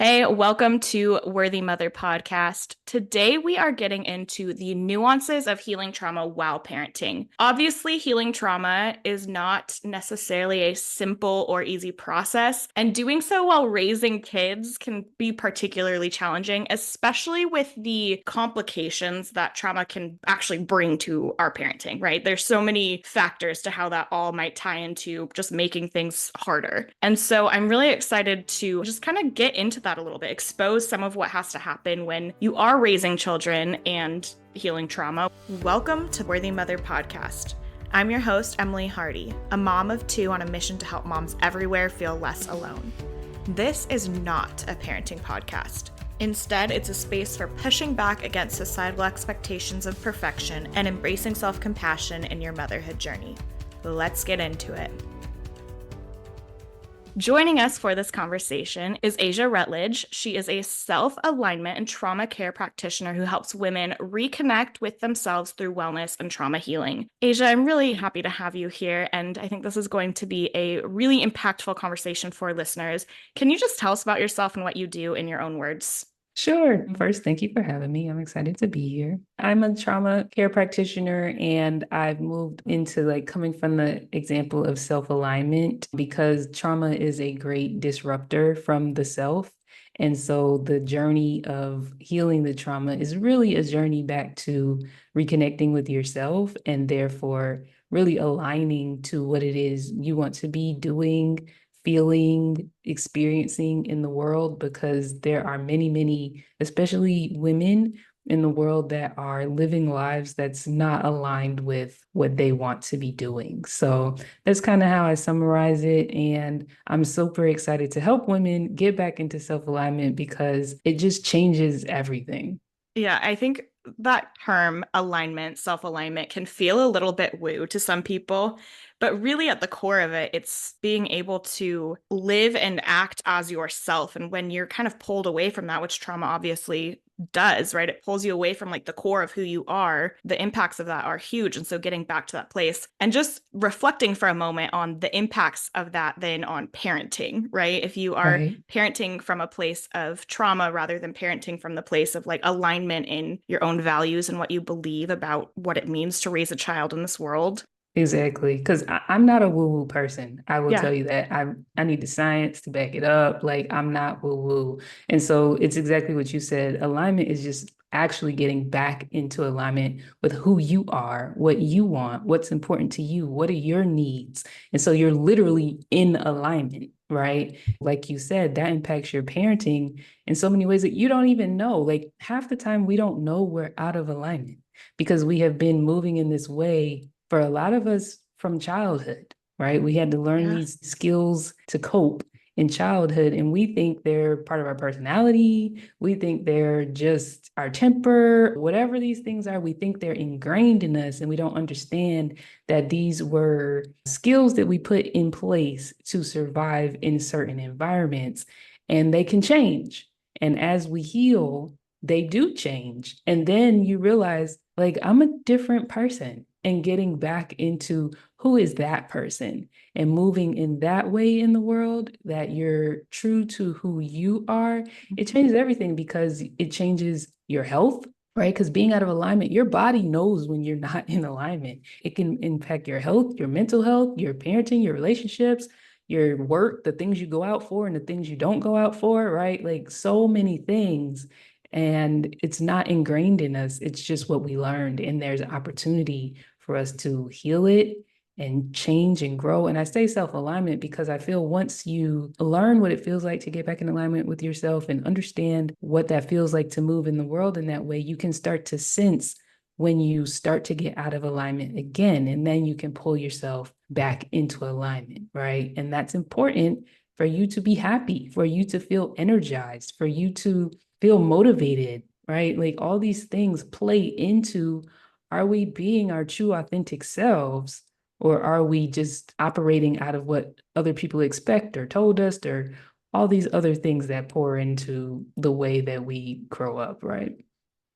Hey, welcome to Worthy Mother Podcast. Today we are getting into the nuances of healing trauma while parenting. Obviously, healing trauma is not necessarily a simple or easy process, and doing so while raising kids can be particularly challenging, especially with the complications that trauma can actually bring to our parenting, right? There's so many factors to how that all might tie into just making things harder. And so I'm really excited to just kind of get into that a little bit, expose some of what has to happen when you are raising children and healing trauma. Welcome to Worthy Mother Podcast. I'm your host, Emily Hardy, a mom of two on a mission to help moms everywhere feel less alone. This is not a parenting podcast. Instead, it's a space for pushing back against societal expectations of perfection and embracing self-compassion in your motherhood journey. Let's get into it. Joining us for this conversation is Asia Rutledge. She is a self-alignment and trauma care practitioner who helps women reconnect with themselves through wellness and trauma healing. Asia, I'm really happy to have you here, and I think this is going to be a really impactful conversation for listeners. Can you just tell us about yourself and what you do in your own words? Sure. First, thank you for having me. I'm excited to be here. I'm a trauma care practitioner and I've moved into coming from the example of self-alignment because trauma is a great disruptor from the self. And so the journey of healing the trauma is really a journey back to reconnecting with yourself and therefore really aligning to what it is you want to be doing, feeling, experiencing in the world, because there are many, many, especially women in the world that are living lives that's not aligned with what they want to be doing. So that's kind of how I summarize it. And I'm super excited to help women get back into self-alignment because it just changes everything. Yeah, I think that term alignment, self-alignment can feel a little bit woo to some people, but really at the core of it, it's being able to live and act as yourself. And when you're kind of pulled away from that, which trauma obviously does, right? It pulls you away from the core of who you are. The impacts of that are huge. And so getting back to that place and just reflecting for a moment on the impacts of that then on parenting, right? If you are Right. parenting from a place of trauma rather than parenting from the place of alignment in your own values and what you believe about what it means to raise a child in this world. Exactly. Because I'm not a woo-woo person. I will Yeah. tell you that. I need the science to back it up. I'm not woo-woo. And so it's exactly what you said. Alignment is just actually getting back into alignment with who you are, what you want, what's important to you, what are your needs. And so you're literally in alignment, right? Like you said, that impacts your parenting in so many ways that you don't even know. Like half the time we don't know we're out of alignment because we have been moving in this way for a lot of us from childhood, right? We had to learn Yeah. these skills to cope in childhood, and we think they're part of our personality. We think they're just our temper, whatever these things are, we think they're ingrained in us, and we don't understand that these were skills that we put in place to survive in certain environments, and they can change. And as we heal, they do change. And then you realize, I'm a different person, and getting back into who is that person and moving in that way in the world that you're true to who you are, it changes everything because it changes your health, right? Because being out of alignment, your body knows when you're not in alignment. It can impact your health, your mental health, your parenting, your relationships, your work, the things you go out for and the things you don't go out for, right? Like so many things. And it's not ingrained in us. It's just what we learned. And there's an opportunity for us to heal it and change and grow. And I say self-alignment because I feel once you learn what it feels like to get back in alignment with yourself and understand what that feels like to move in the world in that way, you can start to sense when you start to get out of alignment again. And then you can pull yourself back into alignment, right? And that's important for you to be happy, for you to feel energized, for you to feel motivated, right? Like all these things play into, are we being our true authentic selves, or are we just operating out of what other people expect or told us, or all these other things that pour into the way that we grow up, right?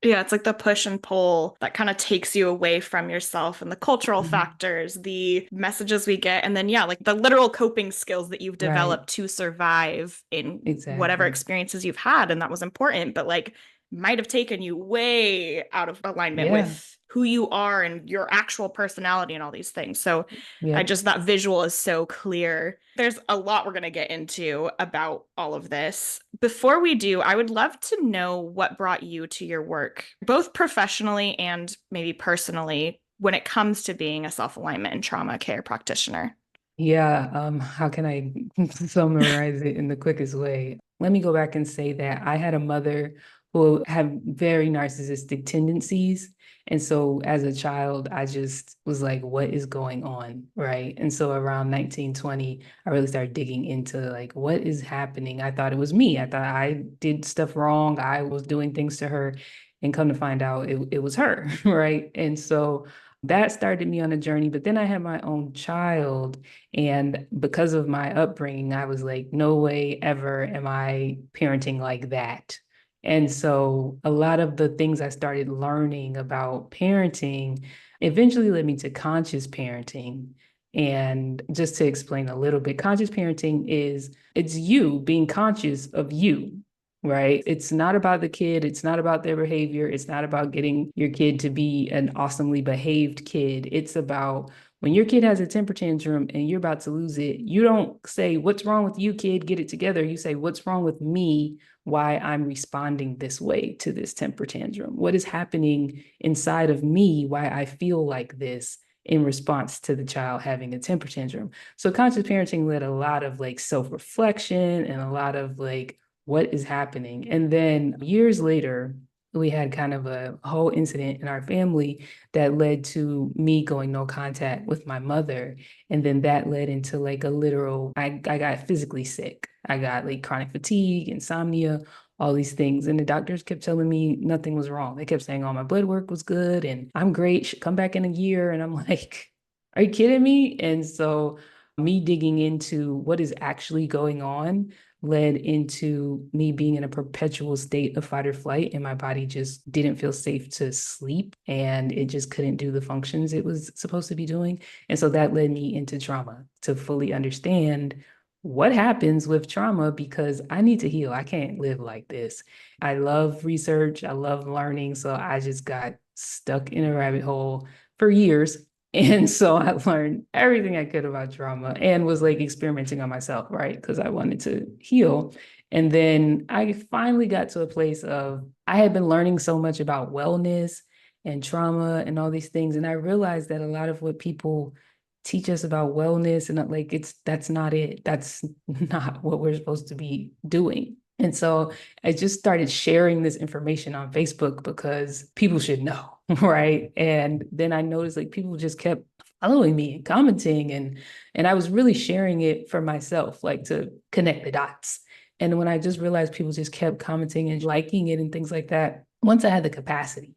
Yeah, it's like the push and pull that kind of takes you away from yourself and the cultural Mhm. factors, the messages we get, and then, yeah, like the literal coping skills that you've Right. developed to survive in whatever Exactly. experiences you've had. And that was important, but like might have taken you way out of alignment Yeah. with who you are and your actual personality and all these things. So Yep. that visual is so clear. There's a lot we're going to get into about all of this. Before we do, I would love to know what brought you to your work, both professionally and maybe personally, when it comes to being a self-alignment and trauma care practitioner. Yeah, how can I summarize it in the quickest way? Let me go back and say that I had a mother who had very narcissistic tendencies. And so as a child, I just was like, what is going on? Right. And so around 1920, I really started digging into like, what is happening? I thought it was me. I thought I did stuff wrong. I was doing things to her. And come to find out, it was her. Right. And so that started me on a journey. But then I had my own child. And because of my upbringing, I was like, no way ever am I parenting like that. And so a lot of the things I started learning about parenting eventually led me to conscious parenting. And just to explain a little bit, conscious parenting is it's you being conscious of you, right? It's not about the kid, it's not about their behavior, it's not about getting your kid to be an awesomely behaved kid. It's about when your kid has a temper tantrum and you're about to lose it, you don't say, what's wrong with you, kid? Get it together. You say, what's wrong with me? Why I'm responding this way to this temper tantrum? What is happening inside of me? Why I feel like this in response to the child having a temper tantrum? So conscious parenting led a lot of like self-reflection and a lot of like, what is happening? And then years later, we had kind of a whole incident in our family that led to me going no contact with my mother. And then that led into like a literal, I got physically sick. I got like chronic fatigue, insomnia, all these things. And the doctors kept telling me nothing was wrong. They kept saying all my blood work was good and I'm great. Should come back in a year. And I'm like, are you kidding me? And so me digging into what is actually going on led into me being in a perpetual state of fight or flight, and my body just didn't feel safe to sleep and it just couldn't do the functions it was supposed to be doing. And so that led me into trauma to fully understand what happens with trauma because I need to heal. I can't live like this. I love research, I love learning. So I just got stuck in a rabbit hole for years. And so I learned everything I could about trauma and was like experimenting on myself, right? Because I wanted to heal. And then I finally got to a place of I had been learning so much about wellness and trauma and all these things. And I realized that a lot of what people teach us about wellness and like that's not it. That's not what we're supposed to be doing. And so I just started sharing this information on Facebook because people should know, right? And then I noticed like people just kept following me and commenting and I was really sharing it for myself, like to connect the dots. And when I just realized people just kept commenting and liking it and things like that, once I had the capacity,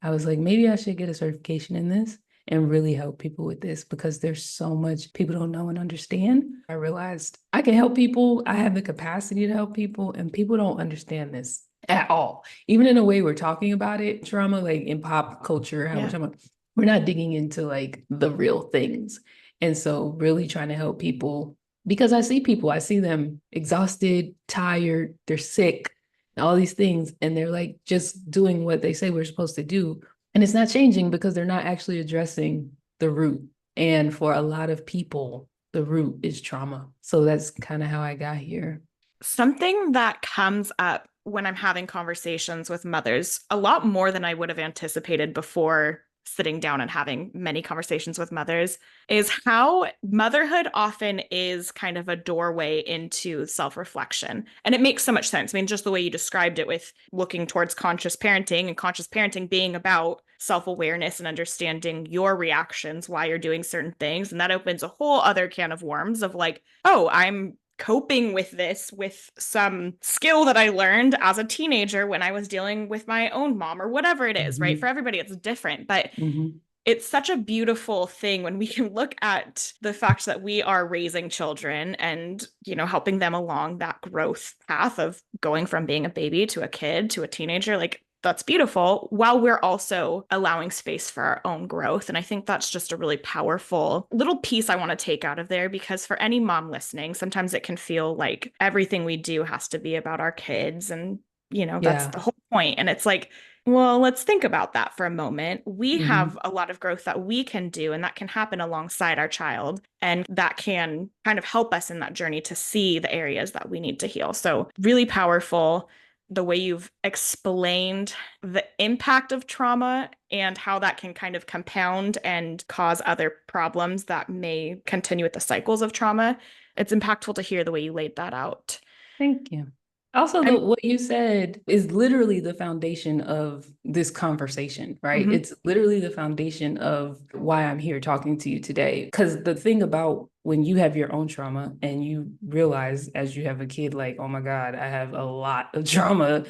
I was like, maybe I should get a certification in this and really help people with this because there's so much people don't know and understand. I realized I can help people. I have the capacity to help people, and people don't understand this at all. Even in the way we're talking about it, trauma, like in pop culture, how we're Yeah. talking about, we're not digging into like the real things. And so, really trying to help people because I see them exhausted, tired, they're sick, all these things, and they're like just doing what they say we're supposed to do and it's not changing because they're not actually addressing the root. And for a lot of people, the root is trauma. So that's kind of how I got here. Something that comes up when I'm having conversations with mothers, a lot more than I would have anticipated before sitting down and having many conversations with mothers, is how motherhood often is kind of a doorway into self reflection. And it makes so much sense. I mean, just the way you described it with looking towards conscious parenting and conscious parenting being about self awareness and understanding your reactions, why you're doing certain things. And that opens a whole other can of worms of like, oh, I'm coping with this with some skill that I learned as a teenager when I was dealing with my own mom or whatever it is, right? For Mm-hmm. everybody, it's different, but Mm-hmm. it's such a beautiful thing when we can look at the fact that we are raising children and, helping them along that growth path of going from being a baby to a kid to a teenager. Like that's beautiful, while we're also allowing space for our own growth. And I think that's just a really powerful little piece I want to take out of there, because for any mom listening, sometimes it can feel like everything we do has to be about our kids. And, that's Yeah. the whole point. And it's like, well, let's think about that for a moment. We Hmm. have a lot of growth that we can do, and that can happen alongside our child. And that can kind of help us in that journey to see the areas that we need to heal. So, really powerful the way you've explained the impact of trauma and how that can kind of compound and cause other problems that may continue with the cycles of trauma. It's impactful to hear the way you laid that out. Thank you. Also, I'm what you said is literally the foundation of this conversation, right? mhm. It's literally the foundation of why I'm here talking to you today. Because the thing about when you have your own trauma and you realize as you have a kid, like, oh my God, I have a lot of trauma,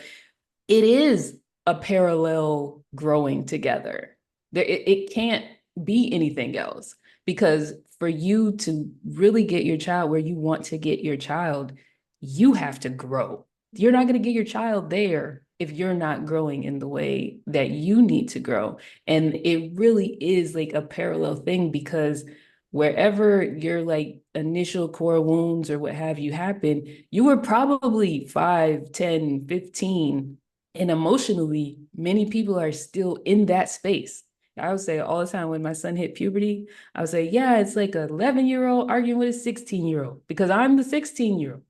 it is a parallel growing together. It can't be anything else, because for you to really get your child where you want to get your child, you have to grow. You're not going to get your child there if you're not growing in the way that you need to grow. And it really is like a parallel thing, because wherever your like initial core wounds or what have you happen, you were probably 5, 10, 15, and emotionally, many people are still in that space. I would say all the time when my son hit puberty, I would say, yeah, it's like an 11-year-old arguing with a 16-year-old, because I'm the 16-year-old.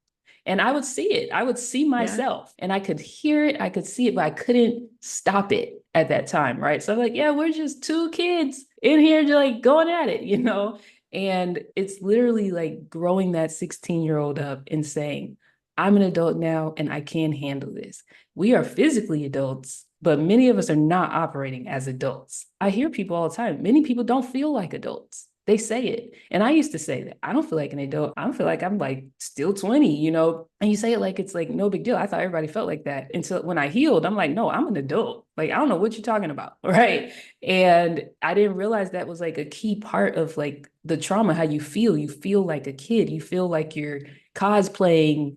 And I would see it. I would see Yeah. myself and I could hear it. I could see it, but I couldn't stop it at that time. Right. So I'm like, yeah, we're just two kids in here, just like going at it, you know? And it's literally like growing that 16-year-old up and saying, I'm an adult now and I can handle this. We are physically adults, but many of us are not operating as adults. I hear people all the time. Many people don't feel like adults. They say it. And I used to say that. I don't feel like an adult. I don't feel like I'm like still 20, you know? And you say it like it's like no big deal. I thought everybody felt like that until when I healed, I'm like, no, I'm an adult. Like, I don't know what you're talking about. Right. And I didn't realize that was like a key part of like the trauma, how you feel. You feel like a kid. You feel like you're cosplaying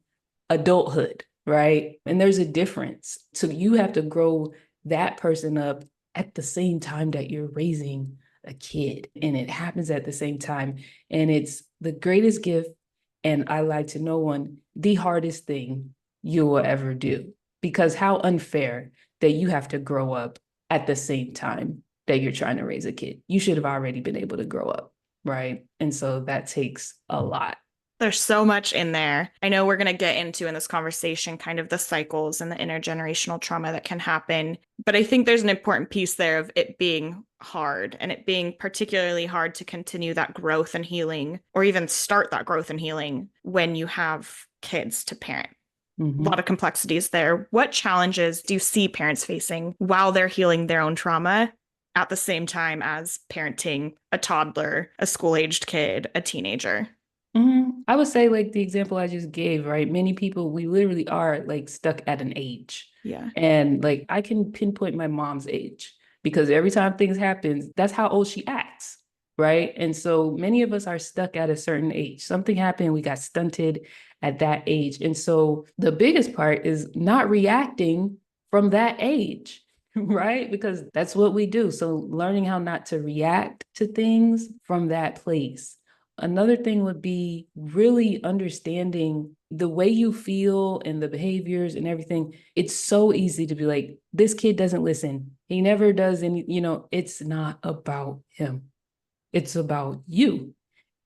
adulthood, right? And there's a difference. So you have to grow that person up at the same time that you're raising a kid. And it happens at the same time. And it's the greatest gift. And I lie to no one, the hardest thing you will ever do. Because how unfair that you have to grow up at the same time that you're trying to raise a kid. You should have already been able to grow up, right? And so that takes a lot. There's so much in there. I know we're going to get into in this conversation kind of the cycles and the intergenerational trauma that can happen. But I think there's an important piece there of it being hard, and it being particularly hard to continue that growth and healing, or even start that growth and healing when you have kids to parent. A lot Mm-hmm. of complexities there. What challenges do you see parents facing while they're healing their own trauma at the same time as parenting a toddler, a school aged kid, a teenager? I would say like the example I just gave, right? Many people, we literally are like stuck at an age. Yeah. And like I can pinpoint my mom's age because every time things happen, that's how old she acts, right? And so many of us are stuck at a certain age. Something happened, we got stunted at that age. And so the biggest part is not reacting from that age, right? Because that's what we do. So learning how not to react to things from that place. Another thing would be really understanding the way you feel and the behaviors and everything. It's so easy to be like, this kid doesn't listen. He never does any, it's not about him. It's about you.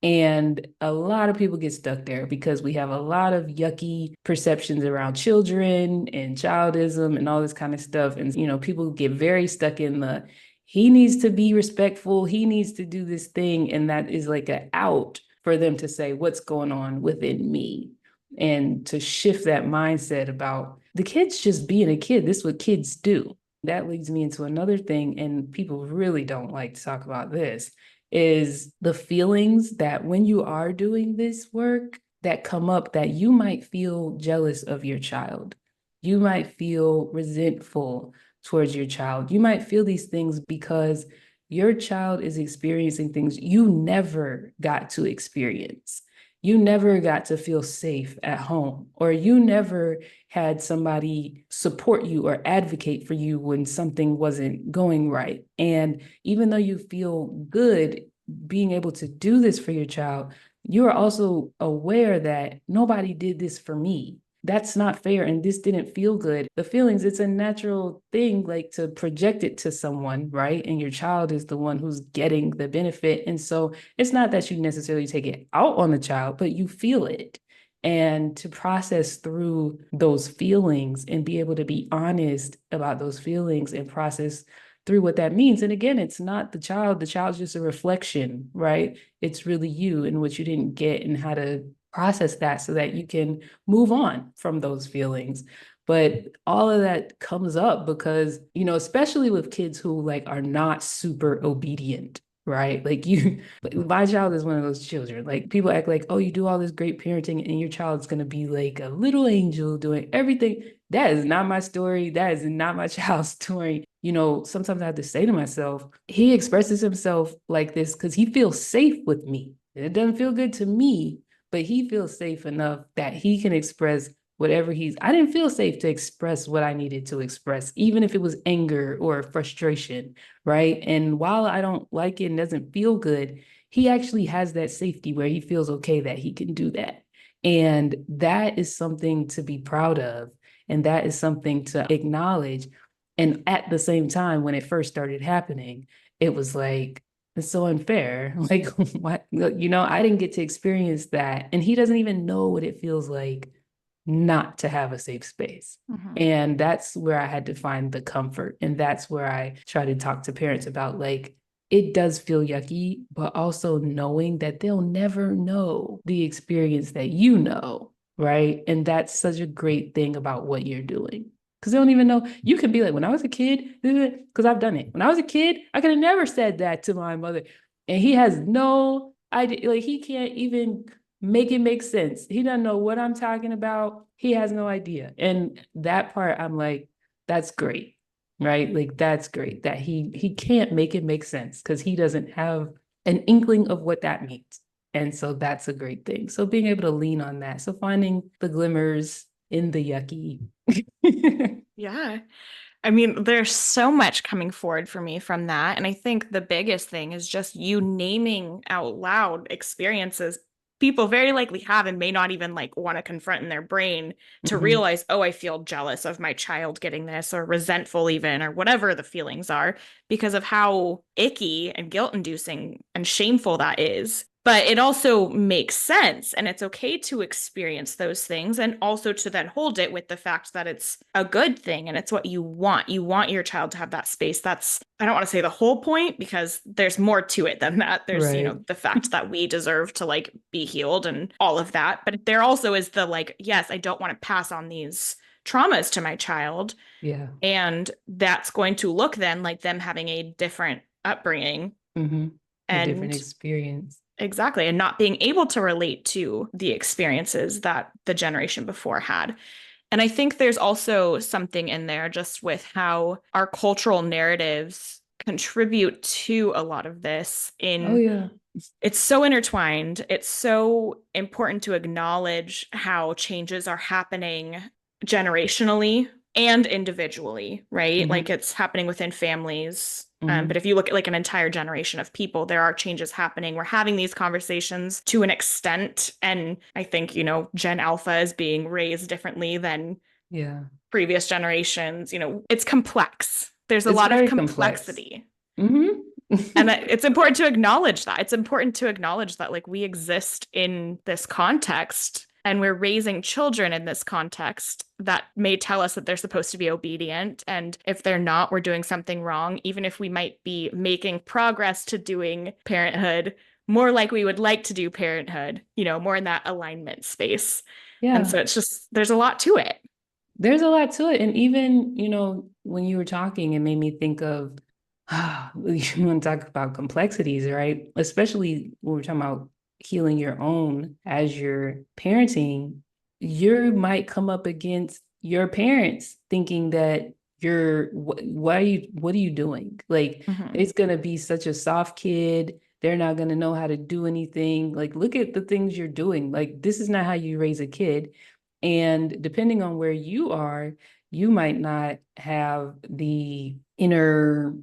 And a lot of people get stuck there because we have a lot of yucky perceptions around children and childism and all this kind of stuff. And, people get very stuck in the, he needs to be respectful. He needs to do this thing. And that is like an out for them to say, what's going on within me? And to shift that mindset about the kid's just being a kid. This is what kids do. That leads me into another thing. And people really don't like to talk about this is the feelings that when you are doing this work that come up that you might feel jealous of your child. You might feel resentful towards your child. You might feel these things because your child is experiencing things you never got to experience. you never got to feel safe at home, or you never had somebody support you or advocate for you when something wasn't going right. And even though you feel good being able to do this for your child, you are also aware that nobody did this for me. That's not fair. And this didn't feel good. The feelings, it's a natural thing, like to project it to someone, right? And your child is the one who's getting the benefit. And so it's not that you necessarily take it out on the child, but you feel it. And to process through those feelings and be able to be honest about those feelings and process through what that means. And again, it's not the child's just a reflection, right? It's really you and what you didn't get and how to process that so that you can move on from those feelings. But all of that comes up because, especially with kids who like are not super obedient, right? Like my child is one of those children. Like people act like, oh, you do all this great parenting and your child's going to be like a little angel doing everything. That is not my story. That is not my child's story. Sometimes I have to say to myself, he expresses himself like this because he feels safe with me. It doesn't feel good to me, but he feels safe enough that he can express whatever I didn't feel safe to express what I needed to express, even if it was anger or frustration, right? And while I don't like it and doesn't feel good, he actually has that safety where he feels okay that he can do that. And that is something to be proud of. And that is something to acknowledge. And at the same time, when it first started happening, it was like, it's so unfair. Like, what, I didn't get to experience that. And he doesn't even know what it feels like not to have a safe space. Mm-hmm. And that's where I had to find the comfort. And that's where I try to talk to parents about like, it does feel yucky, but also knowing that they'll never know the experience that you know, right? And that's such a great thing about what you're doing. Because they don't even know. You can be like, when I was a kid, because I've done it. When I was a kid, I could have never said that to my mother. And he has no idea. Like, he can't even make it make sense. He doesn't know what I'm talking about. He has no idea. And that part, I'm like, that's great, right? Like, that's great that he can't make it make sense because he doesn't have an inkling of what that means. And so that's a great thing. So being able to lean on that. So finding the glimmers in the yucky. Yeah. I mean, there's so much coming forward for me from that. And I think the biggest thing is just you naming out loud experiences people very likely have and may not even like want to confront in their brain to Mhm. realize, oh, I feel jealous of my child getting this or resentful even or whatever the feelings are because of how icky and guilt-inducing and shameful that is. But it also makes sense, and it's okay to experience those things and also to then hold it with the fact that it's a good thing and it's what you want. You want your child to have that space. That's, I don't want to say the whole point because there's more to it than that. There's, Right. the fact that we deserve to like be healed and all of that. But there also is the like, yes, I don't want to pass on these traumas to my child. Yeah. And that's going to look then like them having a different upbringing Mm-hmm. A different and experience. exactly, and not being able to relate to the experiences that the generation before had. And I think there's also something in there just with how our cultural narratives contribute to a lot of this Oh in yeah. it's so intertwined. It's so important to acknowledge how changes are happening generationally and individually, right? Like Mm-hmm. it's happening within families. But Mm-hmm. if you look at like an entire generation of people, there are changes happening. We're having these conversations to an extent. And I think, Gen Alpha is being raised differently than Yeah. previous generations. It's complex. There's a It's lot of very complex. complexity. And Mm-hmm. it's important to acknowledge that. It's important to acknowledge that, like, we exist in this context and we're raising children in this context that may tell us that they're supposed to be obedient. And if they're not, we're doing something wrong, even if we might be making progress to doing parenthood more like we would like to do parenthood, more in that alignment space. And Yeah. so it's just, there's a lot to it. There's a lot to it. And even, when you were talking, it made me think of, you want to talk about complexities, right? Especially when we're talking about healing your own as you're parenting, you might come up against your parents thinking that what are you doing? Like, Mhm. it's going to be such a soft kid. They're not going to know how to do anything. Like, look at the things you're doing. Like, this is not how you raise a kid. And depending on where you are, you might not have the inner,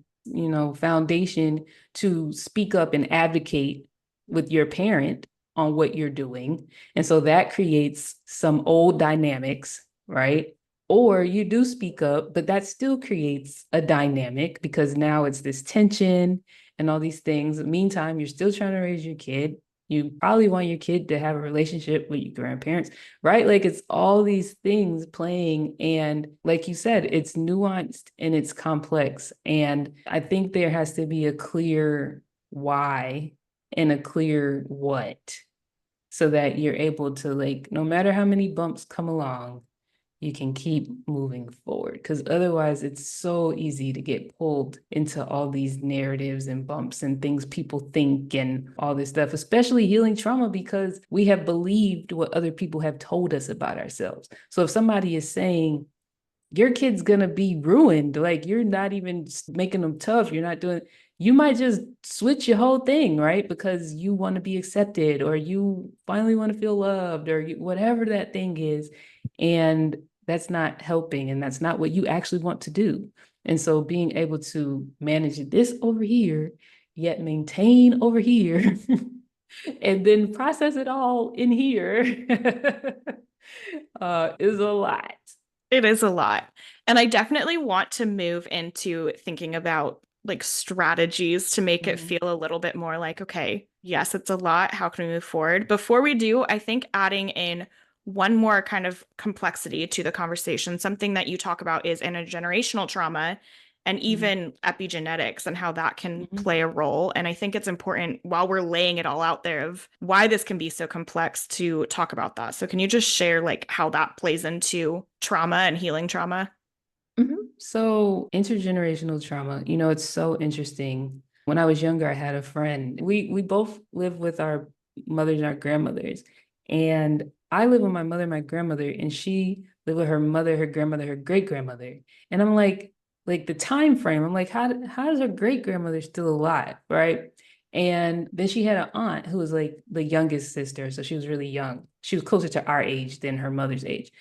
foundation to speak up and advocate with your parent on what you're doing. And so that creates some old dynamics, right? Or you do speak up, but that still creates a dynamic because now it's this tension and all these things. In the meantime, you're still trying to raise your kid. You probably want your kid to have a relationship with your grandparents, right? Like it's all these things playing. And like you said, it's nuanced and it's complex. And I think there has to be a clear why and a clear what so that you're able to, like, no matter how many bumps come along, you can keep moving forward. Because otherwise, it's so easy to get pulled into all these narratives and bumps and things people think and all this stuff, especially healing trauma, because we have believed what other people have told us about ourselves. So if somebody is saying, your kid's gonna be ruined. Like you're not even making them tough. You're not doing, you might just switch your whole thing, right? Because you want to be accepted or you finally want to feel loved or whatever that thing is. And that's not helping. And that's not what you actually want to do. And so being able to manage this over here, yet maintain over here, and then process it all in here is a lot. It is a lot. And I definitely want to move into thinking about like strategies to make it Mhm. feel a little bit more like, okay, yes, it's a lot. How can we move forward? Before we do, I think adding in one more kind of complexity to the conversation, something that you talk about is intergenerational trauma and Mhm. even epigenetics and how that can Mhm. play a role. And I think it's important while we're laying it all out there of why this can be so complex to talk about that. So can you just share like how that plays into trauma and healing trauma? So, intergenerational trauma, it's so interesting. When I was younger, I had a friend. We both lived with our mothers and our grandmothers. And I lived with my mother and my grandmother, and she lived with her mother, her grandmother, her great grandmother. And I'm like the time frame, I'm like, how is her great grandmother still alive? Right. And then she had an aunt who was like the youngest sister. So she was really young. She was closer to our age than her mother's age.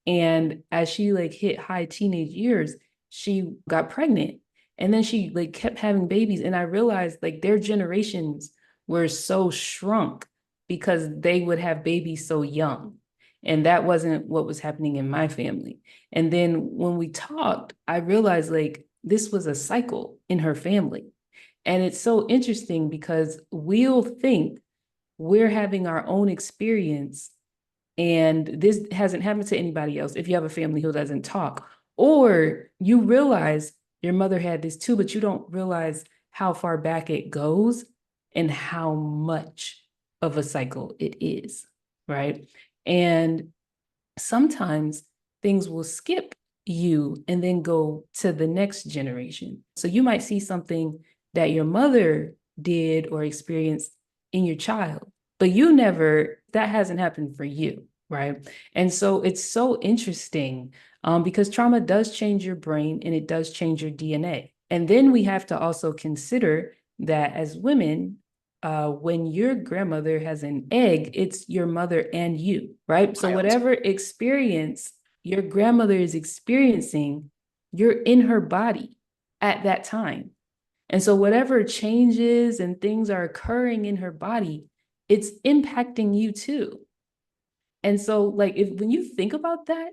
And as she like hit high teenage years, she got pregnant. And then she like kept having babies. And I realized like their generations were so shrunk because they would have babies so young. And that wasn't what was happening in my family. And then when we talked, I realized like this was a cycle in her family. And it's so interesting because we'll think we're having our own experience and this hasn't happened to anybody else if you have a family who doesn't talk, or you realize your mother had this too, but you don't realize how far back it goes and how much of a cycle it is, right? And sometimes things will skip you and then go to the next generation. So you might see something that your mother did or experienced in your child, but that hasn't happened for you, right? And so it's so interesting because trauma does change your brain and it does change your DNA. And then we have to also consider that as women, when your grandmother has an egg, it's your mother and you, right? So Wild. whatever experience your grandmother is experiencing, you're in her body at that time. And so whatever changes and things are occurring in her body, it's impacting you too. And so like if when you think about that,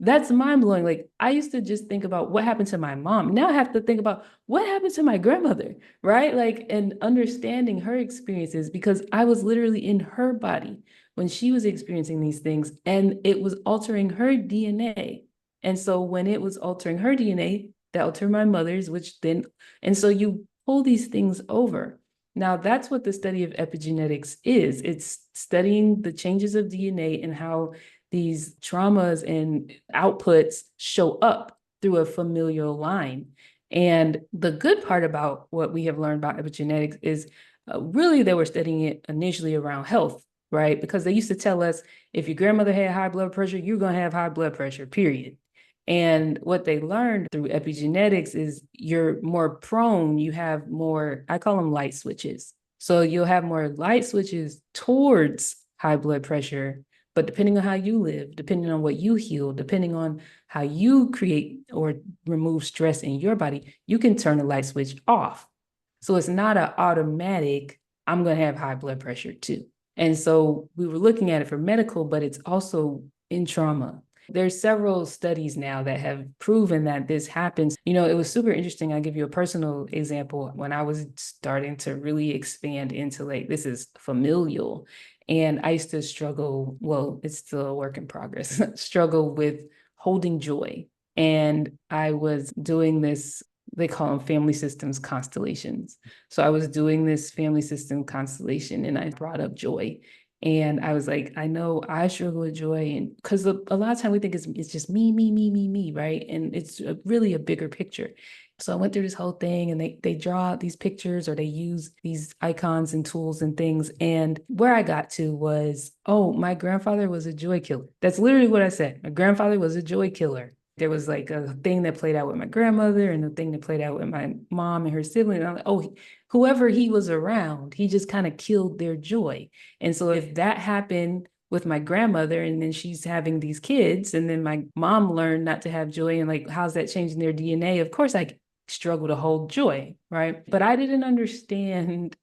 that's mind blowing. Like I used to just think about what happened to my mom. Now I have to think about what happened to my grandmother, right? Like, and understanding her experiences because I was literally in her body when she was experiencing these things and it was altering her DNA. And so when it was altering her DNA, that altered my mother's, which then, and so you pull these things over. Now, that's what the study of epigenetics is. It's studying the changes of DNA and how these traumas and outputs show up through a familial line. And the good part about what we have learned about epigenetics is really they were studying it initially around health, right? Because they used to tell us if your grandmother had high blood pressure, you're going to have high blood pressure, period. And what they learned through epigenetics is you're more prone, you have more, I call them light switches. So you'll have more light switches towards high blood pressure, but depending on how you live, depending on what you heal, depending on how you create or remove stress in your body, you can turn the light switch off. So it's not an automatic, I'm going to have high blood pressure too. And so we were looking at it for medical, but it's also in trauma. There's several studies now that have proven that this happens. It was super interesting. I'll give you a personal example. When I was starting to really expand into like, this is familial. And I used to struggle, well, it's still a work in progress, struggle with holding joy. And I was doing this, they call them family systems constellations. So I was doing this family system constellation and I brought up joy. And I was like, I know I struggle with joy. And because a lot of time we think it's just me, right? And it's really a bigger picture. So I went through this whole thing and they draw out these pictures or they use these icons and tools and things. And where I got to was, oh, my grandfather was a joy killer. That's literally what I said. My grandfather was a joy killer. There was like a thing that played out with my grandmother and a thing that played out with my mom and her sibling. And I'm like, oh, whoever he was around, he just kind of killed their joy. And so if that happened with my grandmother and then she's having these kids and then my mom learned not to have joy and like, how's that changing their DNA? Of course, I struggle to hold joy, right? But I didn't understand.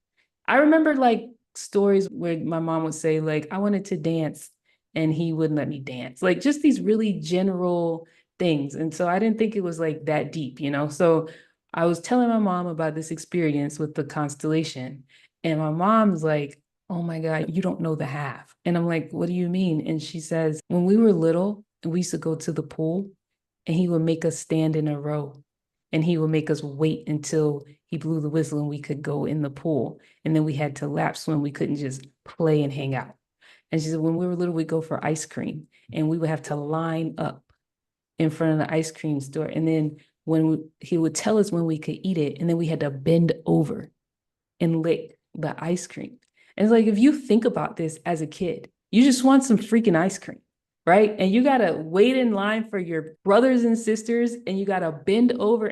I remember like stories where my mom would say, like, I wanted to dance and he wouldn't let me dance. Like just these really general things. And so I didn't think it was like that deep. So I was telling my mom about this experience with the constellation. And my mom's like, oh my God, you don't know the half. And I'm like, what do you mean? And she says, when we were little, we used to go to the pool and he would make us stand in a row and he would make us wait until he blew the whistle and we could go in the pool. And then we had to lap swim. We couldn't just play and hang out. And she said, when we were little, we'd go for ice cream and we would have to line up in front of the ice cream store. And then he would tell us when we could eat it, and then we had to bend over and lick the ice cream. And it's like, if you think about this as a kid, you just want some freaking ice cream, right? And you got to wait in line for your brothers and sisters and you got to bend over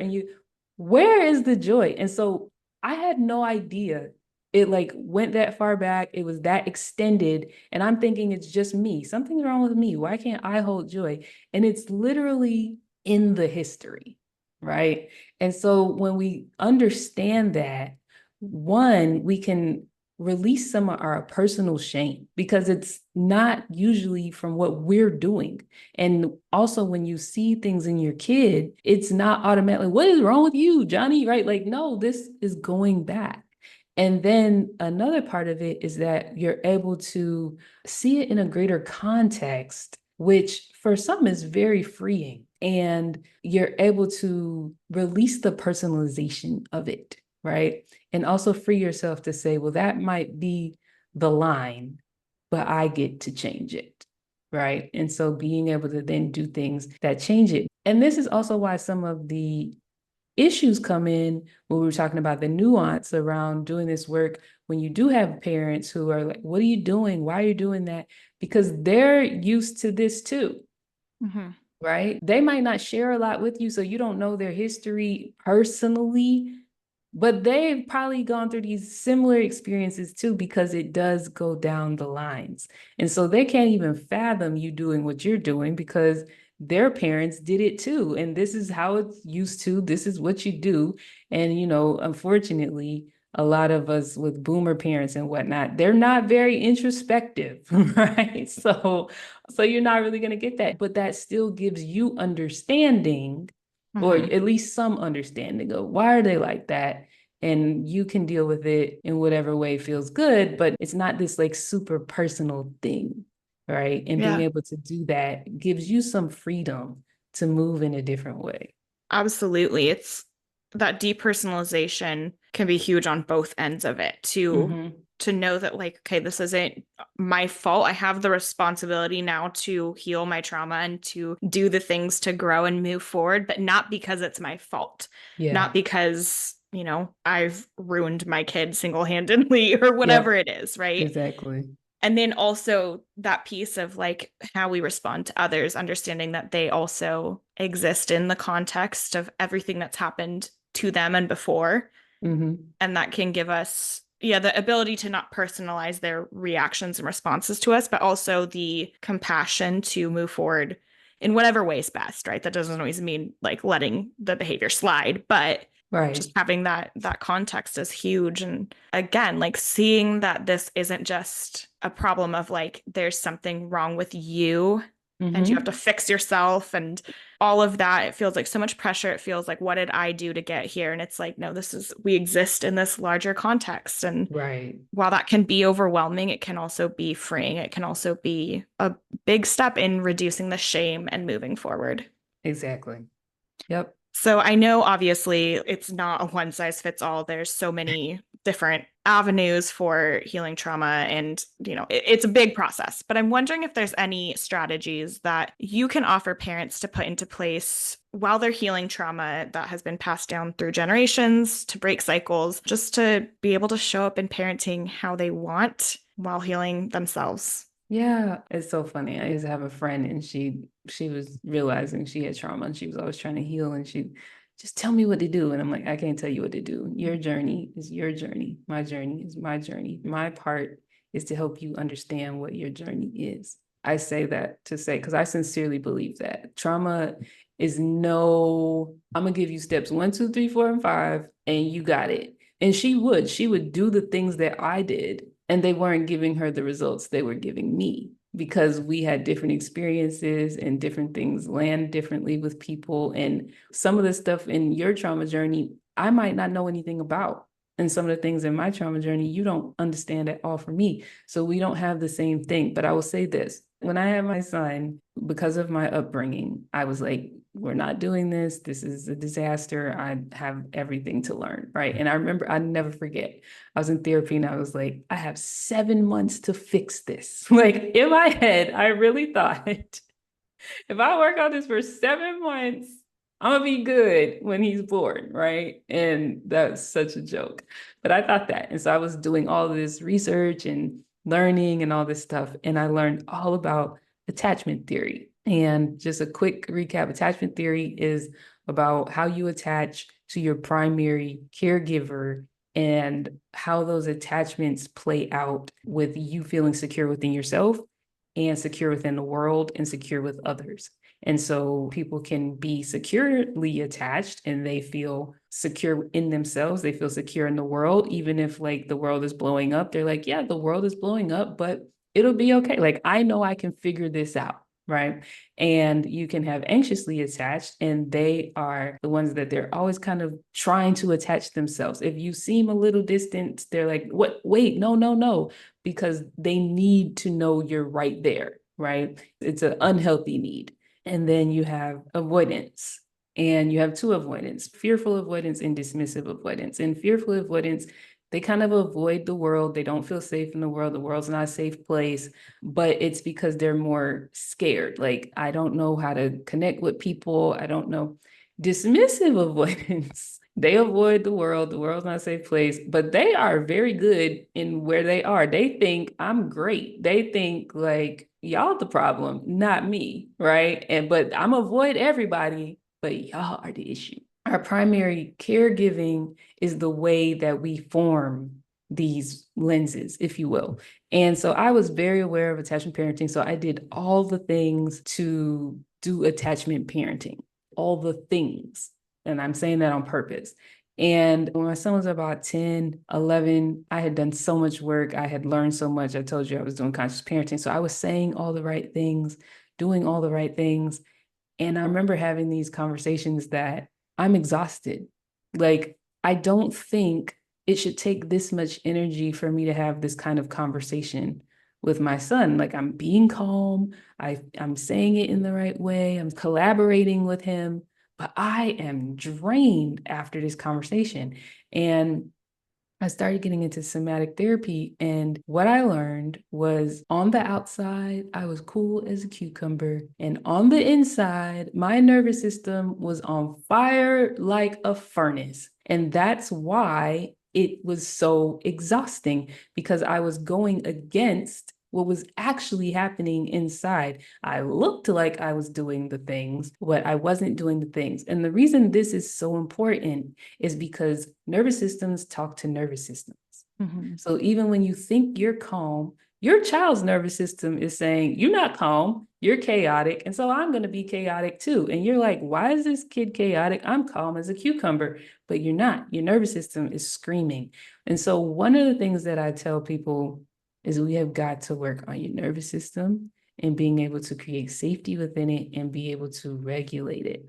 where is the joy? And so I had no idea it like went that far back. It was that extended. And I'm thinking it's just me. Something's wrong with me. Why can't I hold joy? And it's literally in the history, right? And so when we understand that, one, we can release some of our personal shame because it's not usually from what we're doing. And also when you see things in your kid, it's not automatically, what is wrong with you, Johnny? Right? Like, no, this is going back. And then another part of it is that you're able to see it in a greater context, which for some is very freeing. And you're able to release the personalization of it, right? And also free yourself to say, well, that might be the line, but I get to change it, right? And so being able to then do things that change it. And this is also why some of the issues come in when we were talking about the nuance around doing this work when you do have parents who are like, what are you doing? Why are you doing that? Because they're used to this too. Mm-hmm. Right? They might not share a lot with you, so you don't know their history personally, but they've probably gone through these similar experiences too, because it does go down the lines. And so they can't even fathom you doing what you're doing because their parents did it too. And this is how it's used to, this is what you do. And, unfortunately, a lot of us with boomer parents and whatnot, they're not very introspective, right? So you're not really going to get that, but that still gives you understanding, or at least some understanding of why are they like that. And you can deal with it in whatever way feels good, but it's not this like super personal thing, right? And being able to do that gives you some freedom to move in a different way. Absolutely. It's that depersonalization can be huge on both ends of it to know that like, okay, this isn't my fault. I have the responsibility now to heal my trauma and to do the things to grow and move forward, but not because it's my fault. Yeah. Not because, I've ruined my kid single-handedly or whatever it is, right? Exactly. And then also that piece of like how we respond to others, understanding that they also exist in the context of everything that's happened to them and before. And that can give us Yeah, the ability to not personalize their reactions and responses to us, but also the compassion to move forward in whatever way is best, right? That doesn't always mean like letting the behavior slide, but just Right. having that context is huge. And again, like seeing that this isn't just a problem of like there's something wrong with you and you have to Mm-hmm. fix yourself and all of that. It feels like so much pressure. It feels like, what did I do to get here? And it's like, no, we exist in this larger context. And Right. while that can be overwhelming, it can also be freeing. It can also be a big step in reducing the shame and moving forward. Exactly. Yep. So I know obviously it's not a one size fits all. There's so many different avenues for healing trauma and it's a big process. But I'm wondering if there's any strategies that you can offer parents to put into place while they're healing trauma that has been passed down through generations to break cycles, just to be able to show up in parenting how they want while healing themselves. Yeah, it's so funny. I used to have a friend and she was realizing she had trauma and she was always trying to heal and she just tell me what to do. And I'm like, I can't tell you what to do. Your journey is your journey. My journey is my journey. My part is to help you understand what your journey is. I say that to say, because I sincerely believe that trauma is no, I'm gonna give you steps 1, 2, 3, 4, and 5, and you got it. And she would do the things that I did, and they weren't giving her the results they were giving me because we had different experiences and different things land differently with people. And some of the stuff in your trauma journey, I might not know anything about. And some of the things in my trauma journey, you don't understand at all for me. So we don't have the same thing. But I will say this, when I had my son, because of my upbringing, I was like, we're not doing this. This is a disaster. I have everything to learn. Right. And I remember, I never forget, I was in therapy and I was like, I have 7 months to fix this. Like in my head, I really thought if I work on this for 7 months, I'm gonna be good when he's born, right? And that's such a joke. But I thought that. And so I was doing all this research and learning and all this stuff. And I learned all about attachment theory. And just a quick recap, attachment theory is about how you attach to your primary caregiver and how those attachments play out with you feeling secure within yourself and secure within the world and secure with others. And so people can be securely attached and they feel secure in themselves. They feel secure in the world, even if like the world is blowing up. They're like, yeah, the world is blowing up, but it'll be okay. Like, I know I can figure this out. Right. And you can have anxiously attached, and they are the ones that they're always kind of trying to attach themselves. If you seem a little distant, they're like, what? Wait, no, no, no, because they need to know you're right there, right? It's an unhealthy need. And then you have avoidance. And you have two avoidance, fearful avoidance and dismissive avoidance. And fearful avoidance, they kind of avoid the world. They don't feel safe in the world. The world's not a safe place, but it's because they're more scared. Like, I don't know how to connect with people. I don't know. Dismissive avoidance, they avoid the world. The world's not a safe place, but they are very good in where they are. They think I'm great. They think like y'all the problem, not me, right? And but I'm avoid everybody, but y'all are the issue. Our primary caregiving is the way that we form these lenses, if you will. And so I was very aware of attachment parenting. So I did all the things to do attachment parenting, all the things. And I'm saying that on purpose. And when my son was about 10, 11, I had done so much work. I had learned so much. I told you I was doing conscious parenting. So I was saying all the right things, doing all the right things. And I remember having these conversations that I'm exhausted. Like, I don't think it should take this much energy for me to have this kind of conversation with my son. Like, I'm being calm, I'm saying it in the right way, I'm collaborating with him, but I am drained after this conversation. And I started getting into somatic therapy. And what I learned was on the outside, I was cool as a cucumber. And on the inside, my nervous system was on fire like a furnace. And that's why it was so exhausting, because I was going against what was actually happening inside. I looked like I was doing the things, but I wasn't doing the things. And the reason this is so important is because nervous systems talk to nervous systems. Mm-hmm. So even when you think you're calm, your child's nervous system is saying, you're not calm, you're chaotic. And so I'm going to be chaotic too. And you're like, why is this kid chaotic? I'm calm as a cucumber, but you're not. Your nervous system is screaming. And so one of the things that I tell people is we have got to work on your nervous system and being able to create safety within it and be able to regulate it.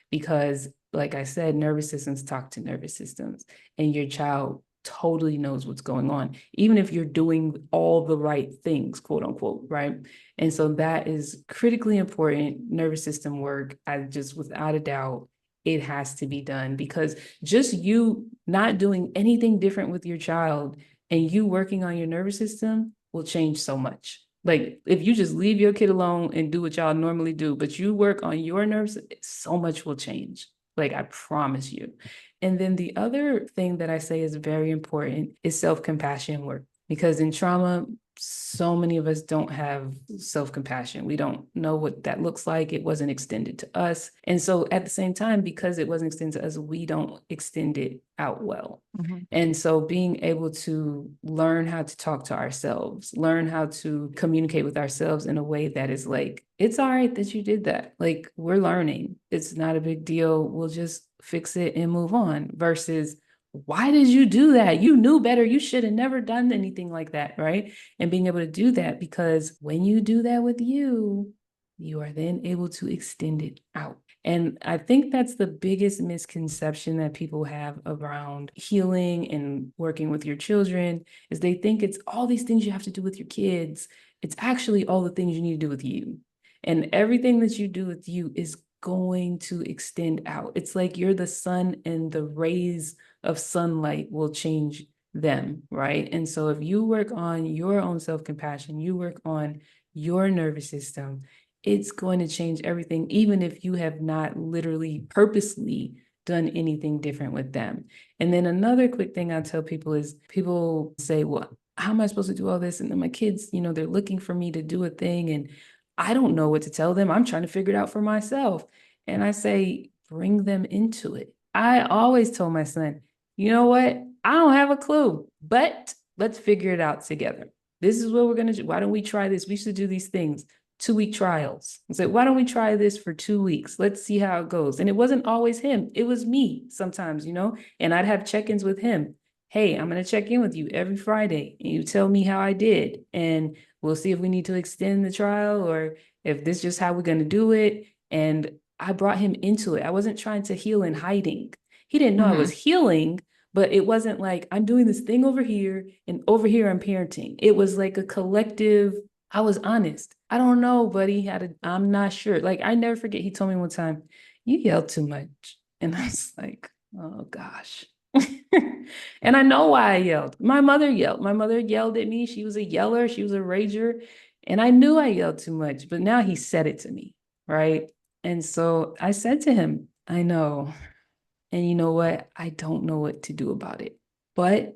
Because, like I said, nervous systems talk to nervous systems, and your child totally knows what's going on, even if you're doing all the right things, quote unquote, right? And so that is critically important nervous system work. I just, without a doubt, it has to be done, because just you not doing anything different with your child and you working on your nervous system will change so much. Like if you just leave your kid alone and do what y'all normally do, but you work on your nerves, so much will change. Like I promise you. And then the other thing that I say is very important is self-compassion work, because in trauma, so many of us don't have self-compassion. We don't know what that looks like. It wasn't extended to us. And so at the same time, because it wasn't extended to us, we don't extend it out well. Mm-hmm. And so being able to learn how to talk to ourselves, learn how to communicate with ourselves in a way that is like, it's all right that you did that. Like we're learning. It's not a big deal. We'll just fix it and move on, versus why did you do that? You knew better. You should have never done anything like that, right? And being able to do that, because when you do that with you, you are then able to extend it out. And I think that's the biggest misconception that people have around healing and working with your children, is they think it's all these things you have to do with your kids. It's actually all the things you need to do with you. And everything that you do with you is going to extend out. It's like you're the sun, and the rays of sunlight will change them, right? And so if you work on your own self-compassion, you work on your nervous system, it's going to change everything, even if you have not literally purposely done anything different with them. And then another quick thing I tell people is, people say, well, how am I supposed to do all this? And then my kids, they're looking for me to do a thing, and I don't know what to tell them. I'm trying to figure it out for myself. And I say, bring them into it. I always told my son, you know what? I don't have a clue, but let's figure it out together. This is what we're going to do. Why don't we try this? We should do these things. 2-week trials. I said, why don't we try this for 2 weeks? Let's see how it goes. And it wasn't always him. It was me sometimes, and I'd have check-ins with him. Hey, I'm going to check in with you every Friday, and you tell me how I did. And we'll see if we need to extend the trial, or if this is just how we're going to do it. And I brought him into it. I wasn't trying to heal in hiding. He didn't know I was healing, but it wasn't like I'm doing this thing over here and over here I'm parenting. It was like a collective. I was honest. I don't know, buddy. I'm not sure. Like I never forget. He told me one time, you yelled too much. And I was like, oh gosh. And I know why I yelled. My mother yelled. My mother yelled at me. She was a yeller. She was a rager. And I knew I yelled too much, but now he said it to me, right? And so I said to him, I know. And you know what? I don't know what to do about it, but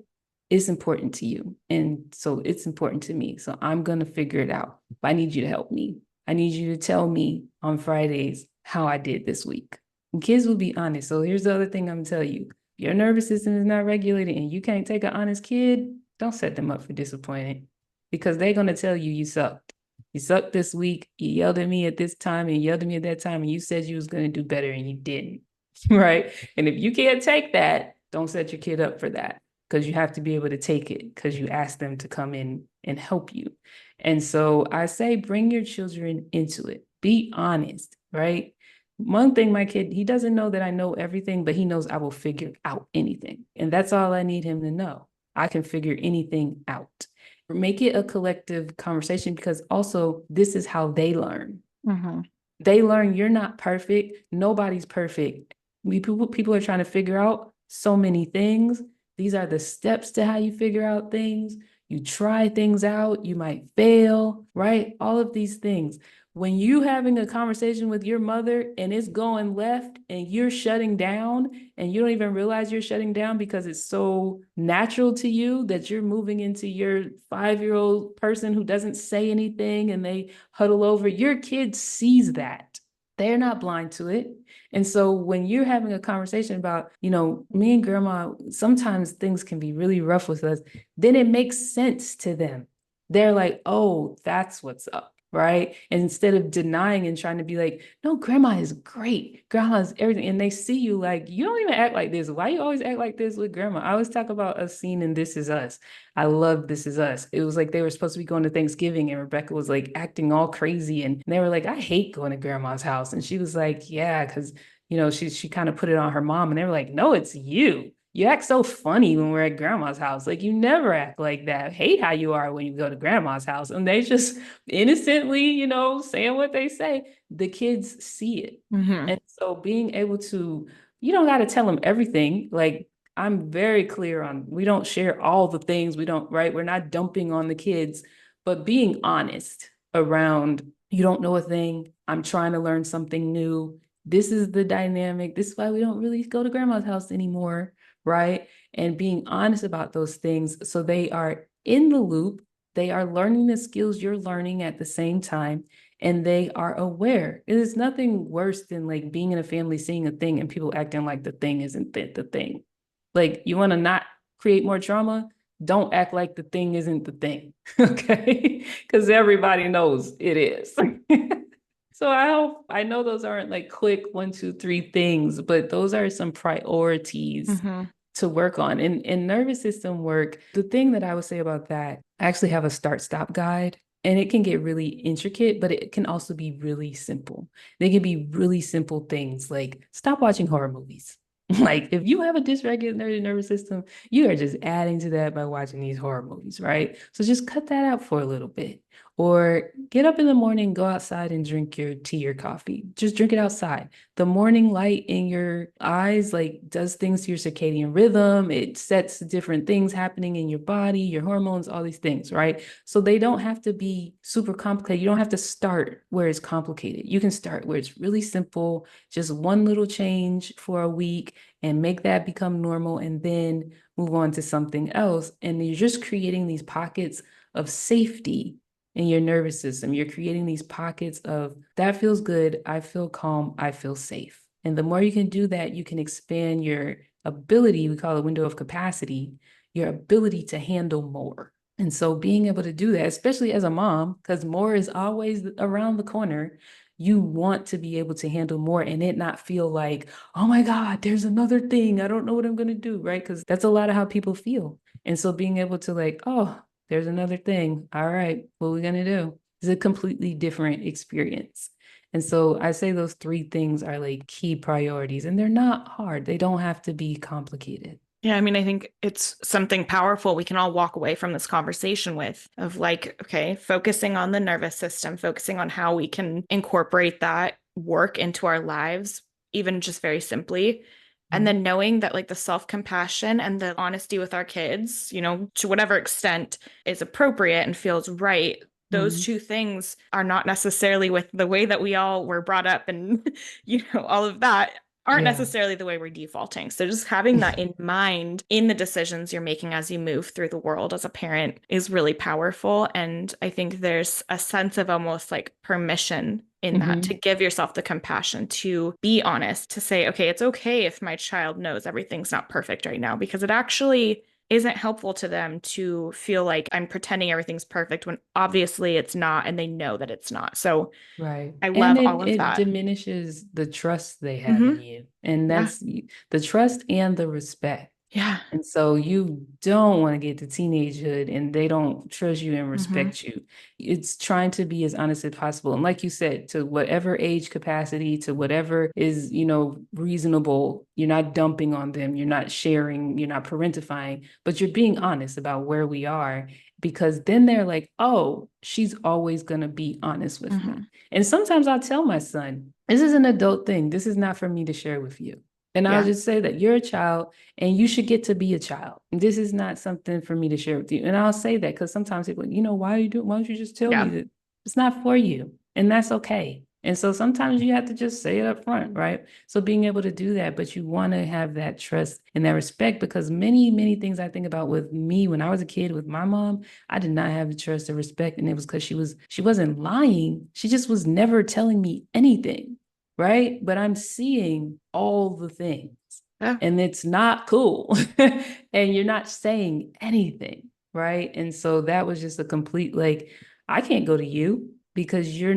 it's important to you. And so it's important to me. So I'm going to figure it out. But I need you to help me. I need you to tell me on Fridays how I did this week. And kids will be honest. So here's the other thing I'm going to tell you. If your nervous system is not regulated and you can't take an honest kid, don't set them up for disappointment, because they're going to tell you sucked. You sucked this week. You yelled at me at this time and yelled at me at that time. And you said you was going to do better and you didn't. Right. And if you can't take that, don't set your kid up for that, because you have to be able to take it, because you asked them to come in and help you. And so I say, bring your children into it. Be honest, right? One thing, my kid, he doesn't know that I know everything, but he knows I will figure out anything. And that's all I need him to know. I can figure anything out. Make it a collective conversation, because also this is how they learn. Mm-hmm. They learn you're not perfect. Nobody's perfect. People are trying to figure out so many things. These are the steps to how you figure out things. You try things out, you might fail, right? All of these things. When you having a conversation with your mother and it's going left and you're shutting down and you don't even realize you're shutting down because it's so natural to you that you're moving into your 5-year-old person who doesn't say anything and they huddle over, your kid sees that. they're not blind to it. And so when you're having a conversation about, me and grandma, sometimes things can be really rough with us, then it makes sense to them. They're like, oh, that's what's up. Right. And instead of denying and trying to be like, no, grandma is great. Grandma is everything. And they see you like, you don't even act like this. Why you always act like this with grandma? I always talk about a scene in This Is Us. I love This Is Us. It was like they were supposed to be going to Thanksgiving and Rebecca was like acting all crazy. And they were like, I hate going to grandma's house. And she was like, yeah, because, she kind of put it on her mom. And they were like, no, it's you. You act so funny when we're at grandma's house. Like you never act like that. Hate how you are when you go to grandma's house. And they just innocently, saying what they say. The kids see it. Mm-hmm. And so being able to, you don't got to tell them everything. Like I'm very clear on we don't share all the things we don't, right? We're not dumping on the kids, but being honest around you don't know a thing. I'm trying to learn something new. This is the dynamic. This is why we don't really go to grandma's house anymore, right? And being honest about those things so they are in the loop. They are learning the skills you're learning at the same time and they are aware. It is nothing worse than like being in a family, seeing a thing and people acting like the thing isn't the thing. Like you want to not create more trauma, don't act like the thing isn't the thing. Okay. Because everybody knows it is. So I know those aren't like quick 1, 2, 3 things, but those are some priorities Mm-hmm. to work on. In nervous system work, the thing that I would say about that, I actually have a start-stop guide. And it can get really intricate, but it can also be really simple. They can be really simple things like stop watching horror movies. Like if you have a dysregulated nervous system, you are just adding to that by watching these horror movies, right? So just cut that out for a little bit. Or get up in the morning, go outside and drink your tea or coffee. Just drink it outside. The morning light in your eyes like does things to your circadian rhythm. It sets different things happening in your body, your hormones, all these things, right? So they don't have to be super complicated. You don't have to start where it's complicated. You can start where it's really simple, just one little change for a week and make that become normal and then move on to something else. And you're just creating these pockets of safety in your nervous system. You're creating these pockets of that feels good. I feel calm. I feel safe. And the more you can do that, you can expand your ability, we call it window of capacity, your ability to handle more. And so being able to do that, especially as a mom, because more is always around the corner, you want to be able to handle more and it not feel like, oh my God, there's another thing. I don't know what I'm going to do, right? Because that's a lot of how people feel. And so being able to like, oh, there's another thing. All right, what are we going to do? It's a completely different experience. And so I say those 3 things are like key priorities and they're not hard. They don't have to be complicated. Yeah, I mean, I think it's something powerful we can all walk away from this conversation with of like, okay, focusing on the nervous system, focusing on how we can incorporate that work into our lives, even just very simply. And then knowing that like the self-compassion and the honesty with our kids, to whatever extent is appropriate and feels right, those Mm-hmm. two things are not necessarily with the way that we all were brought up and, all of that aren't Yeah. necessarily the way we're defaulting. So just having that in mind in the decisions you're making as you move through the world as a parent is really powerful. And I think there's a sense of almost like permission in that to Mm-hmm. give yourself the compassion to be honest, to say, okay, it's okay if my child knows everything's not perfect right now, because it actually isn't helpful to them to feel like I'm pretending everything's perfect when obviously it's not and they know that it's not. So Right. I And love it, all of it that. diminishes the trust they have in Hmm. you. And Yeah. that's the trust and the respect. Yeah. And so you don't want to get to teenagehood and they don't trust you and Hmm. respect you. It's trying to be as honest as possible. And like you said, to whatever age capacity, to whatever is, reasonable, you're not dumping on them, you're not sharing, you're not parentifying, but you're being honest about where we are because then they're like, oh, she's always going to be honest with me. Hmm. And sometimes I'll tell my son, this is an adult thing. This is not for me to share with you. And I'll Yeah. just say that you're a child and you should get to be a child. This is not something for me to share with you. And I'll say that because sometimes people, why are you doing, why don't you just tell me Yeah. that it's not for you? And that's okay. And so sometimes you have to just say it up front, right? So being able to do that, but you want to have that trust and that respect because many, many things I think about with me when I was a kid with my mom, I did not have the trust or respect. And it was because she wasn't lying. She just was never telling me anything. right? But I'm seeing all the things Yeah. and it's not cool. And you're not saying anything, right? And so that was just a complete like, I can't go to you because you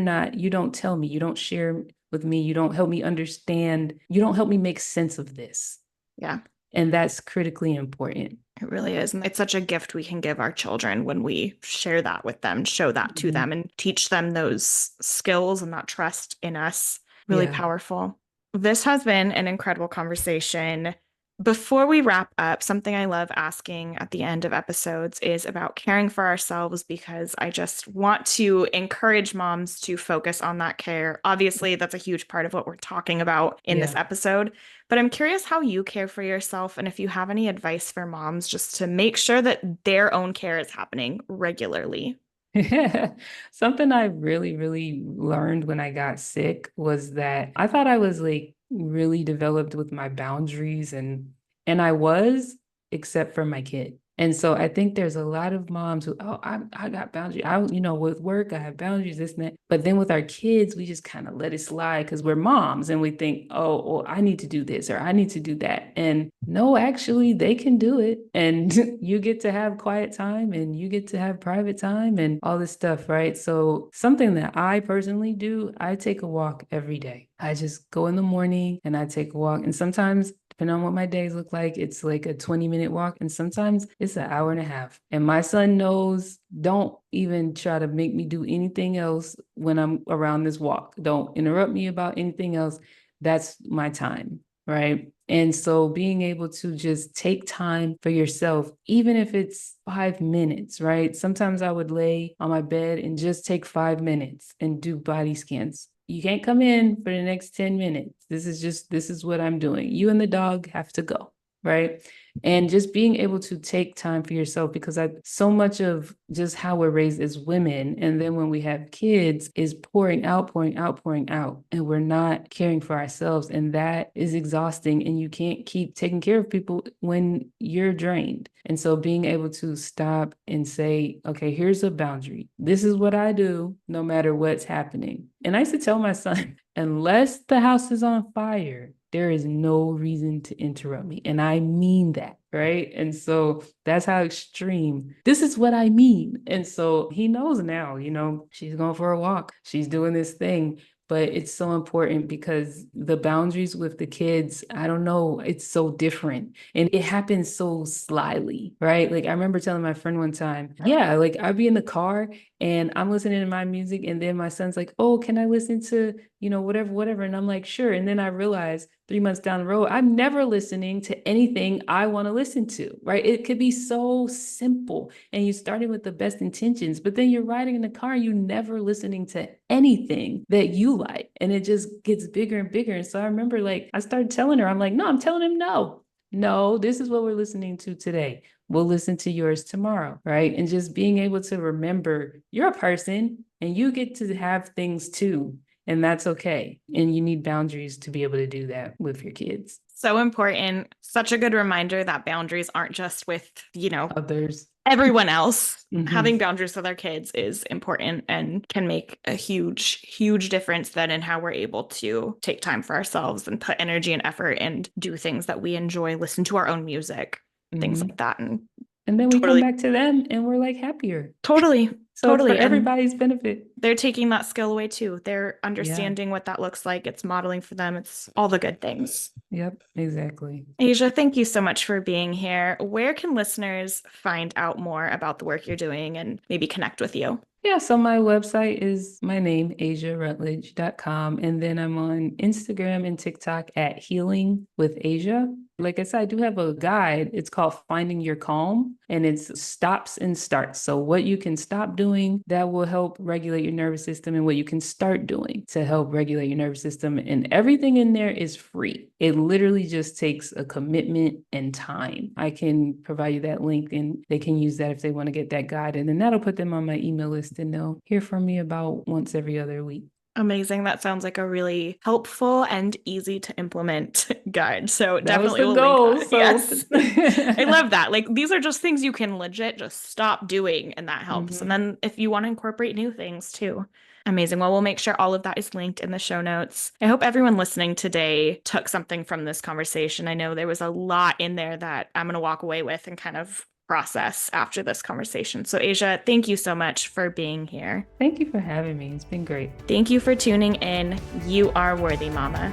don't tell me, you don't share with me, you don't help me understand, you don't help me make sense of this. Yeah. And that's critically important. It really is. And it's such a gift we can give our children when we share that with them, show that to Mhm. them, and teach them those skills and that trust in us. Really Yeah. powerful. This has been an incredible conversation. Before we wrap up, something I love asking at the end of episodes is about caring for ourselves because I just want to encourage moms to focus on that care. Obviously, that's a huge part of what we're talking about in this Yeah. episode. But I'm curious how you care for yourself and if you have any advice for moms just to make sure that their own care is happening regularly. Something I really, really learned when I got sick was that I thought I was like really developed with my boundaries and I was, except for my kid. And so I think there's a lot of moms who, oh, I got boundaries. With work, I have boundaries, this and that. But then with our kids, we just kind of let it slide because we're moms and we think, oh, well, I need to do this or I need to do that. And no, actually, they can do it. And you get to have quiet time and you get to have private time and all this stuff, right? So, something that I personally do, I take a walk every day. I just go in the morning and I take a walk. And sometimes, depending on what my days look like, it's like a 20-minute walk. And sometimes it's an hour and a half. And my son knows, don't even try to make me do anything else when I'm around this walk. Don't interrupt me about anything else. That's my time, right? And so being able to just take time for yourself, even if it's 5 minutes, right? Sometimes I would lay on my bed and just take 5 minutes and do body scans. You can't come in for the next 10 minutes. This is what I'm doing. You and the dog have to go, right? And just being able to take time for yourself because so much of just how we're raised as women and then when we have kids is pouring out, pouring out, pouring out, and we're not caring for ourselves, and that is exhausting, and you can't keep taking care of people when you're drained. And so being able to stop and say, okay, here's a boundary, this is what I do no matter what's happening. And I used to tell my son, unless the house is on fire, there is no reason to interrupt me. And I mean that, right? And so that's how extreme, this is what I mean. And so he knows now, she's going for a walk, she's doing this thing. But it's so important because the boundaries with the kids, I don't know, it's so different. And it happens so slyly, right? Like I remember telling my friend one time, yeah, like I'd be in the car and I'm listening to my music. And then my son's like, oh, can I listen to, whatever, whatever. And I'm like, sure. And then I realized 3 months down the road, I'm never listening to anything I want to listen to, right? It could be so simple and you started with the best intentions, but then you're riding in the car, you never listening to anything that you like. And it just gets bigger and bigger. And so I remember like, I started telling her, I'm like, no, I'm telling him no, this is what we're listening to today. We'll listen to yours tomorrow, right? And just being able to remember you're a person and you get to have things too. And that's okay. And you need boundaries to be able to do that with your kids. So important. Such a good reminder that boundaries aren't just with, Others. everyone else. Mm-hmm. Having boundaries with our kids is important and can make a huge, huge difference then in how we're able to take time for ourselves and put energy and effort and do things that we enjoy, listen to our own music, things Mm-hmm. like that. And And then we come totally, back to them and we're like happier. totally, So it's for totally. And everybody's benefit. they're taking that skill away too. They're Yeah. understanding what that looks like. It's modeling for them. It's all the good things. Yep. Exactly. Asia, thank you so much for being here. Where can listeners find out more about the work you're doing and maybe connect with you? Yeah, so my website is my name, asiarutledge.com. And then I'm on Instagram and TikTok at Healing with Asia. Like I said, I do have a guide. It's called Finding Your Calm, and it's stops and starts. So, what you can stop doing that will help regulate your nervous system, and what you can start doing to help regulate your nervous system. And everything in there is free. It literally just takes a commitment and time. I can provide you that link, and they can use that if they want to get that guide. And then that'll put them on my email list, and they'll hear from me about once every other week. Amazing. That sounds like a really helpful and easy to implement guide. So That was definitely the we'll link goal. that. So, Yes. I love that. Like these are just things you can legit just stop doing and that helps. And Mhm. then if you want to incorporate new things too. Amazing. Well, we'll make sure all of that is linked in the show notes. I hope everyone listening today took something from this conversation. I know there was a lot in there that I'm going to walk away with and kind of process after this conversation. So, Asia, thank you so much for being here. Thank you for having me. It's been great. Thank you for tuning in. You are worthy, Mama.